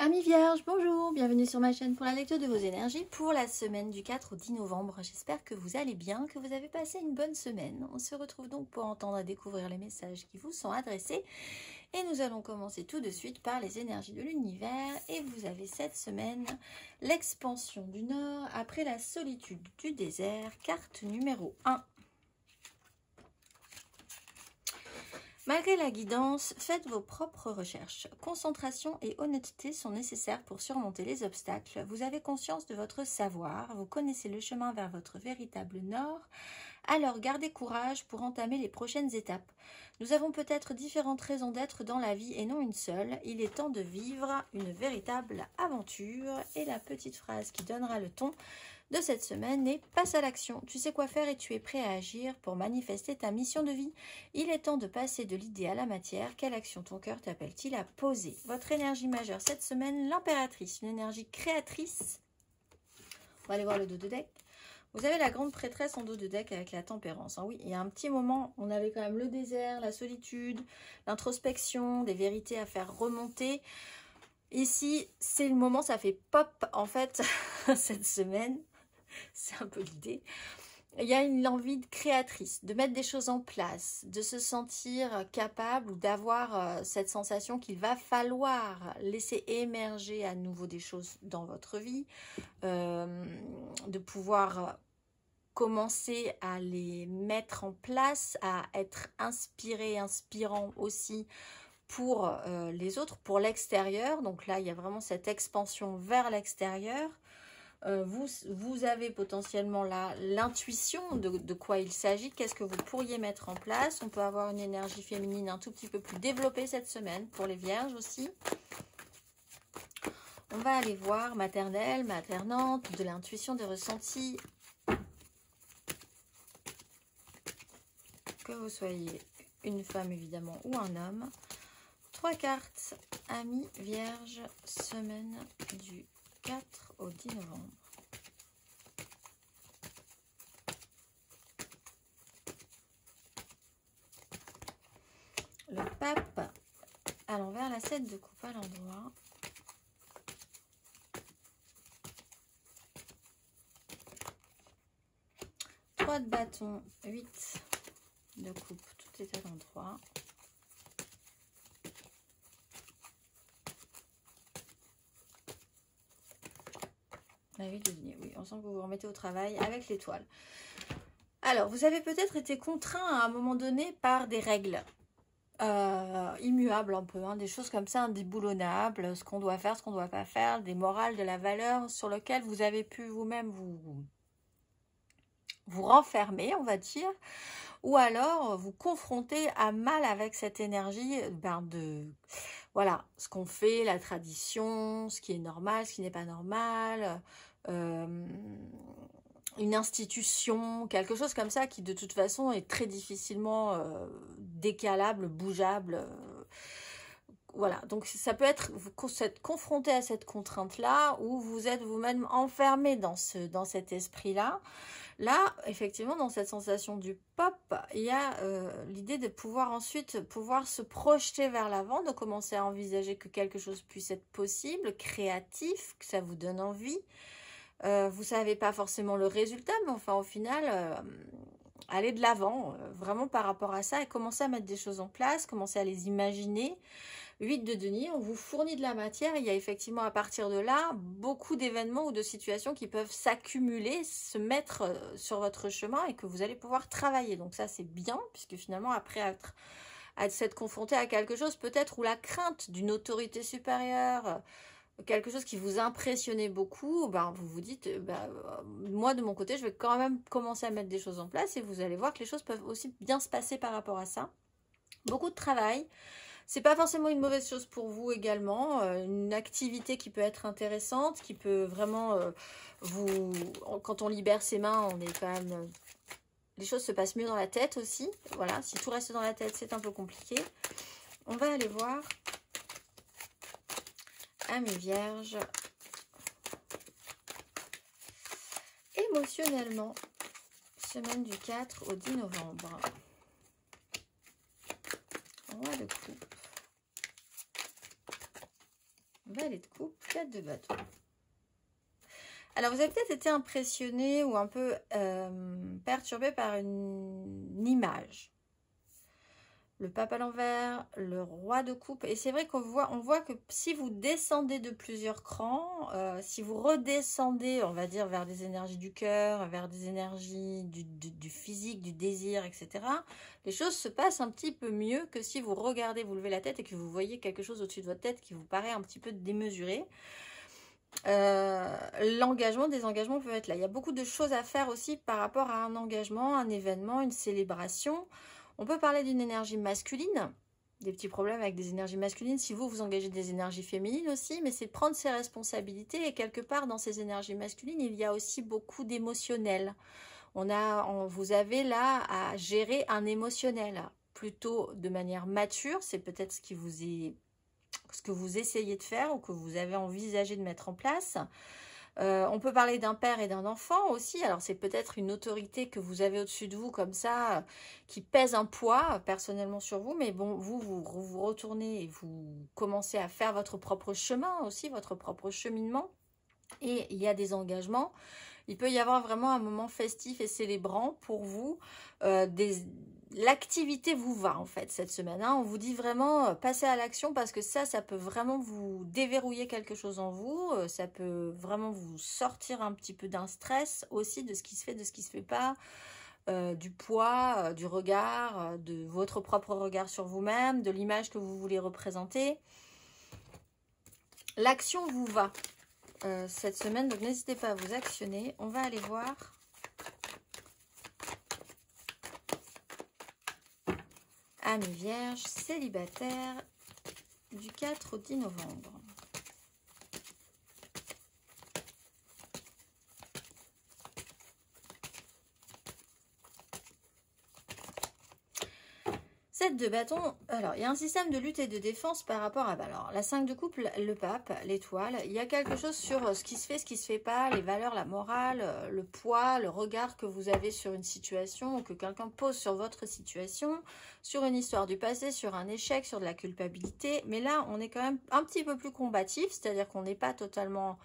Amis vierges, bonjour, bienvenue sur ma chaîne pour la lecture de vos énergies pour la semaine du 4 au 10 novembre. J'espère que vous allez bien, que vous avez passé une bonne semaine. On se retrouve donc pour entendre et découvrir les messages qui vous sont adressés. Et nous allons commencer tout de suite par les énergies de l'univers. Et vous avez cette semaine l'expansion du Nord après la solitude du désert, carte numéro 1. Malgré la guidance, faites vos propres recherches. Concentration et honnêteté sont nécessaires pour surmonter les obstacles. Vous avez conscience de votre savoir, vous connaissez le chemin vers votre véritable nord. Alors gardez courage pour entamer les prochaines étapes. Nous avons peut-être différentes raisons d'être dans la vie et non une seule. Il est temps de vivre une véritable aventure. Et la petite phrase qui donnera le ton de cette semaine est « Passe à l'action, tu sais quoi faire et tu es prêt à agir pour manifester ta mission de vie. Il est temps de passer de l'idée à la matière. Quelle action ton cœur t'appelle-t-il à poser ?» Votre énergie majeure cette semaine, l'impératrice, une énergie créatrice. On va aller voir le dos de deck. Vous avez la grande prêtresse en dos de deck avec la tempérance. Oui, il y a un petit moment, on avait quand même le désert, la solitude, l'introspection, des vérités à faire remonter. Ici, c'est le moment, ça fait pop en fait cette semaine. C'est un peu l'idée. Il y a une envie de créatrice, de mettre des choses en place, de se sentir capable ou d'avoir cette sensation qu'il va falloir laisser émerger à nouveau des choses dans votre vie, de pouvoir commencer à les mettre en place, à être inspiré, inspirant aussi pour les autres, pour l'extérieur. Donc là, il y a vraiment cette expansion vers l'extérieur. Vous avez potentiellement là l'intuition de quoi il s'agit, qu'est-ce que vous pourriez mettre en place. On peut avoir une énergie féminine un tout petit peu plus développée cette semaine, pour les vierges aussi. On va aller voir maternelle, maternante, de l'intuition, des ressentis. Que vous soyez une femme évidemment ou un homme. 3 cartes, amis vierges, semaine du 4 au 10 novembre. Le pape à l'envers, la 7 de coupe à l'endroit. Trois de bâton, 8 de coupe, tout est à l'endroit. La 8 de denier, oui, on sent que vous vous remettez au travail avec l'étoile. Alors, vous avez peut-être été contraint à un moment donné par des règles immuables un peu, hein, des choses comme ça, indéboulonnables, ce qu'on doit faire, ce qu'on ne doit pas faire, des morales, de la valeur sur lesquelles vous avez pu vous-même vous renfermer, on va dire, ou alors vous confronter à mal avec cette énergie de... Voilà, ce qu'on fait, la tradition, ce qui est normal, ce qui n'est pas normal, une institution, quelque chose comme ça qui de toute façon est très difficilement décalable, bougeable. Voilà, donc ça peut être vous êtes confronté à cette contrainte-là ou vous êtes vous-même enfermé dans cet esprit-là. Là, effectivement, dans cette sensation du pop, il y a l'idée de pouvoir ensuite se projeter vers l'avant, de commencer à envisager que quelque chose puisse être possible, créatif, que ça vous donne envie. Vous ne savez pas forcément le résultat, mais enfin, au final, allez de l'avant, vraiment par rapport à ça, et commencer à mettre des choses en place, commencer à les imaginer. 8 de denier, on vous fournit de la matière. Il y a effectivement à partir de là beaucoup d'événements ou de situations qui peuvent s'accumuler, se mettre sur votre chemin et que vous allez pouvoir travailler. Donc ça c'est bien puisque finalement après s'être confronté à quelque chose peut-être où la crainte d'une autorité supérieure, quelque chose qui vous impressionnait beaucoup, ben vous vous dites moi de mon côté je vais quand même commencer à mettre des choses en place et vous allez voir que les choses peuvent aussi bien se passer par rapport à ça. Beaucoup de travail. C'est pas forcément une mauvaise chose pour vous également, une activité qui peut être intéressante, qui peut vraiment quand on libère ses mains, on est quand même, les choses se passent mieux dans la tête aussi. Voilà, si tout reste dans la tête, c'est un peu compliqué. On va aller voir, amis vierges, émotionnellement, semaine du 4 au 10 novembre. Roi de coupe. Valet de coupe, 4 de bâton. Alors, vous avez peut-être été impressionné ou un peu perturbé par une image. Le pape à l'envers, le roi de coupe. Et c'est vrai qu'on voit que si vous descendez de plusieurs crans, si vous redescendez, on va dire, vers des énergies du cœur, vers des énergies du physique, du désir, etc., les choses se passent un petit peu mieux que si vous regardez, vous levez la tête et que vous voyez quelque chose au-dessus de votre tête qui vous paraît un petit peu démesuré. L'engagement, des engagements peuvent être là. Il y a beaucoup de choses à faire aussi par rapport à un engagement, un événement, une célébration. On peut parler d'une énergie masculine, des petits problèmes avec des énergies masculines, si vous engagez des énergies féminines aussi, mais c'est de prendre ses responsabilités et quelque part dans ces énergies masculines, il y a aussi beaucoup d'émotionnel. Vous avez là à gérer un émotionnel, plutôt de manière mature, c'est peut-être ce que vous essayez de faire ou que vous avez envisagé de mettre en place. On peut parler d'un père et d'un enfant aussi. Alors, c'est peut-être une autorité que vous avez au-dessus de vous, comme ça, qui pèse un poids personnellement sur vous. Mais bon, vous retournez et vous commencez à faire votre propre chemin aussi, votre propre cheminement. Et il y a des engagements. Il peut y avoir vraiment un moment festif et célébrant pour vous. L'activité vous va en fait cette semaine. Hein. On vous dit vraiment passez à l'action parce que ça peut vraiment vous déverrouiller quelque chose en vous. Ça peut vraiment vous sortir un petit peu d'un stress aussi de ce qui se fait, de ce qui se fait pas. Du poids, du regard, de votre propre regard sur vous-même, de l'image que vous voulez représenter. L'action vous va cette semaine, donc n'hésitez pas à vous actionner. On va aller voir Amis Vierges, célibataire du 4 au 10 novembre. De bâton, alors il y a un système de lutte et de défense par rapport à alors, la 5 de coupe, le pape, l'étoile. Il y a quelque chose sur ce qui se fait pas, les valeurs, la morale, le poids, le regard que vous avez sur une situation ou que quelqu'un pose sur votre situation, sur une histoire du passé, sur un échec, sur de la culpabilité. Mais là, on est quand même un petit peu plus combatif, c'est-à-dire qu'on n'est pas totalement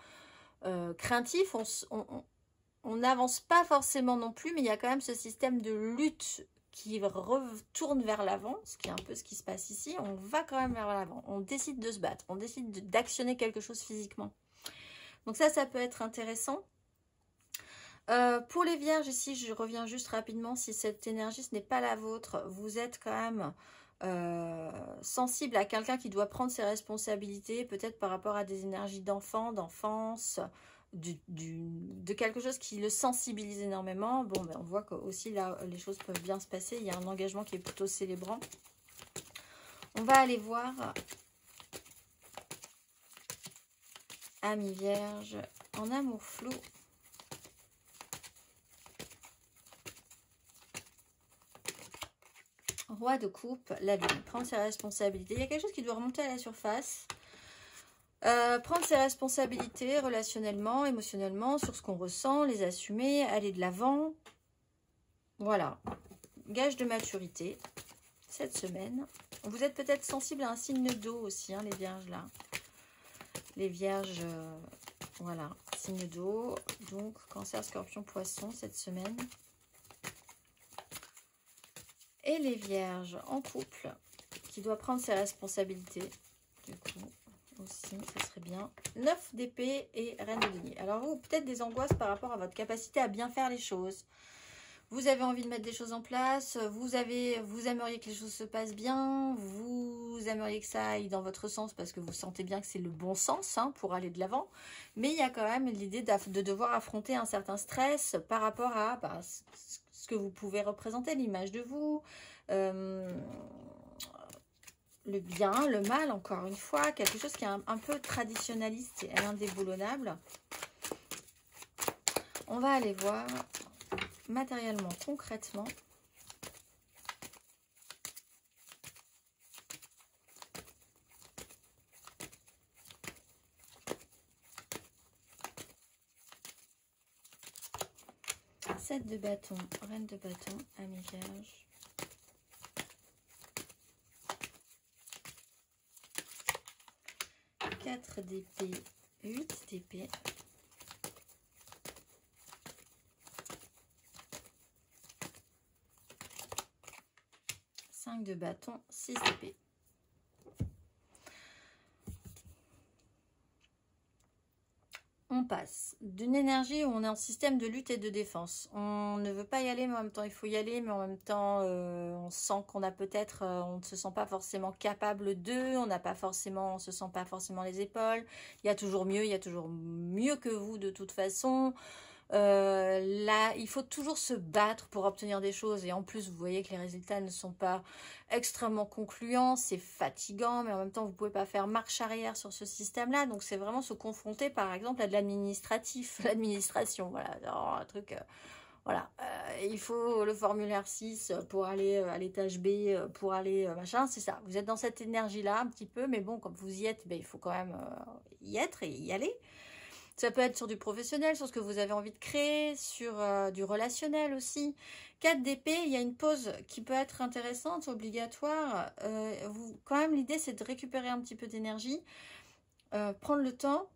craintif, on n'avance pas forcément non plus, mais il y a quand même ce système de lutte qui retourne vers l'avant, ce qui est un peu ce qui se passe ici. On va quand même vers l'avant, on décide de se battre, on décide d'actionner quelque chose physiquement. Donc ça peut être intéressant. Pour les vierges, ici, je reviens juste rapidement, si cette énergie, ce n'est pas la vôtre, vous êtes quand même sensible à quelqu'un qui doit prendre ses responsabilités, peut-être par rapport à des énergies d'enfant, d'enfance, de quelque chose qui le sensibilise énormément. Bon, ben on voit que aussi là, les choses peuvent bien se passer. Il y a un engagement qui est plutôt célébrant. On va aller voir Amis Vierges en amour flou. Roi de coupe, la lune, prendre ses responsabilités. Il y a quelque chose qui doit remonter à la surface. Prendre ses responsabilités relationnellement, émotionnellement, sur ce qu'on ressent, les assumer, aller de l'avant. Voilà. Gage de maturité cette semaine. Vous êtes peut-être sensible à un signe d'eau aussi, hein, les vierges là. Les vierges, voilà, signe d'eau. Donc, cancer, scorpion, poisson cette semaine. Et les vierges en couple, qui doit prendre ses responsabilités, du coup. Aussi, ça serait bien. 9 d'épée et reine de denier. Alors vous, peut-être des angoisses par rapport à votre capacité à bien faire les choses. Vous avez envie de mettre des choses en place, vous aimeriez que les choses se passent bien, vous aimeriez que ça aille dans votre sens parce que vous sentez bien que c'est le bon sens hein, pour aller de l'avant. Mais il y a quand même l'idée de devoir affronter un certain stress par rapport à ce que vous pouvez représenter, l'image de vous, le bien, le mal, encore une fois, quelque chose qui est un peu traditionnaliste et indéboulonnable. On va aller voir matériellement, concrètement. Sept de bâton, reine de bâton, Amis Vierges. 4 d'épée, 8 d'épée. 5 de bâton, 6 d'épée. On passe d'une énergie où on est en système de lutte et de défense. On ne veut pas y aller, mais en même temps, il faut y aller. Mais en même temps, on sent qu'on a peut-être, on ne se sent pas forcément capable d'eux. On n'a pas forcément, on se sent pas forcément les épaules. Il y a toujours mieux que vous de toute façon. Là, il faut toujours se battre pour obtenir des choses. Et en plus, vous voyez que les résultats ne sont pas extrêmement concluants. C'est fatigant, mais en même temps, vous ne pouvez pas faire marche arrière sur ce système-là. Donc, c'est vraiment se confronter, par exemple, à de l'administratif, l'administration. Voilà, alors, un truc... voilà, il faut le formulaire 6 pour aller à l'étage B, pour aller machin, c'est ça. Vous êtes dans cette énergie-là un petit peu, mais bon, quand vous y êtes, ben, il faut quand même y être et y aller. Ça peut être sur du professionnel, sur ce que vous avez envie de créer, sur du relationnel aussi. 4 d'épée, il y a une pause qui peut être intéressante, obligatoire. Quand même, l'idée, c'est de récupérer un petit peu d'énergie, prendre le temps,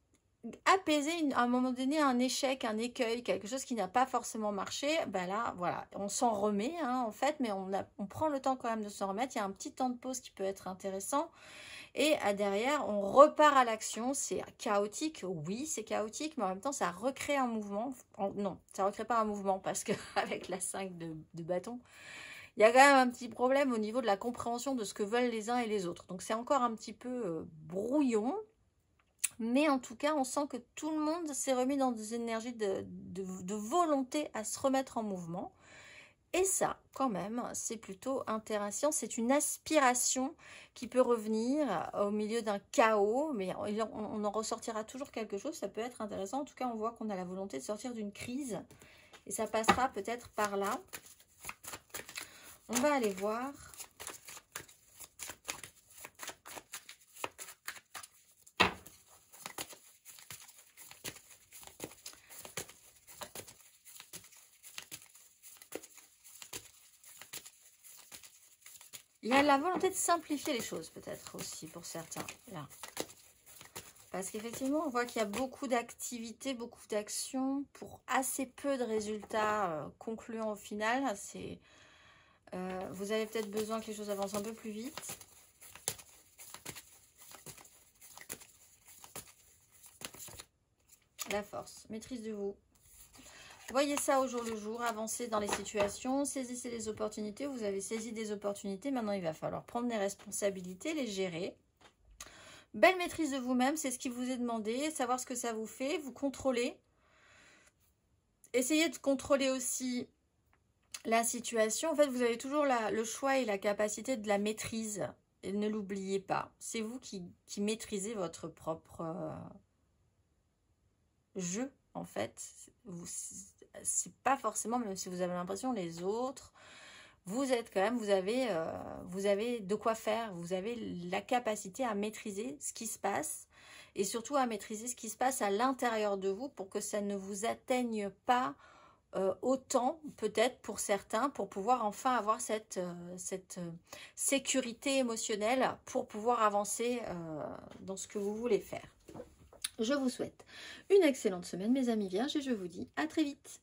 apaiser à un moment donné un échec, un écueil, quelque chose qui n'a pas forcément marché. Ben là, voilà, on s'en remet en fait, mais on prend le temps quand même de s'en remettre. Il y a un petit temps de pause qui peut être intéressant. Et derrière, on repart à l'action. C'est chaotique, oui, c'est chaotique, mais en même temps, ça recrée un mouvement. Non, ça ne recrée pas un mouvement parce qu'avec la 5 de bâton, il y a quand même un petit problème au niveau de la compréhension de ce que veulent les uns et les autres. Donc, c'est encore un petit peu brouillon. Mais en tout cas, on sent que tout le monde s'est remis dans des énergies de volonté à se remettre en mouvement. Et ça, quand même, c'est plutôt intéressant. C'est une aspiration qui peut revenir au milieu d'un chaos, mais on en ressortira toujours quelque chose. Ça peut être intéressant. En tout cas, on voit qu'on a la volonté de sortir d'une crise. Et ça passera peut-être par là. On va aller voir. Il y a la volonté de simplifier les choses, peut-être aussi, pour certains, là. Parce qu'effectivement, on voit qu'il y a beaucoup d'activités, beaucoup d'actions pour assez peu de résultats concluants au final. Vous avez peut-être besoin que les choses avancent un peu plus vite. La force, maîtrise de vous. Voyez ça au jour le jour, avancez dans les situations, saisissez les opportunités. Vous avez saisi des opportunités, maintenant il va falloir prendre des responsabilités, les gérer. Belle maîtrise de vous-même, c'est ce qui vous est demandé, savoir ce que ça vous fait, vous contrôler. Essayez de contrôler aussi la situation. En fait, vous avez toujours le choix et la capacité de la maîtrise. Et ne l'oubliez pas, c'est vous qui maîtrisez votre propre jeu, en fait. C'est pas forcément, même si vous avez l'impression, les autres, vous êtes quand même, vous avez de quoi faire, vous avez la capacité à maîtriser ce qui se passe et surtout à maîtriser ce qui se passe à l'intérieur de vous pour que ça ne vous atteigne pas autant, peut-être pour certains, pour pouvoir enfin avoir cette sécurité émotionnelle pour pouvoir avancer dans ce que vous voulez faire. Je vous souhaite une excellente semaine, mes amis vierges, et je vous dis à très vite.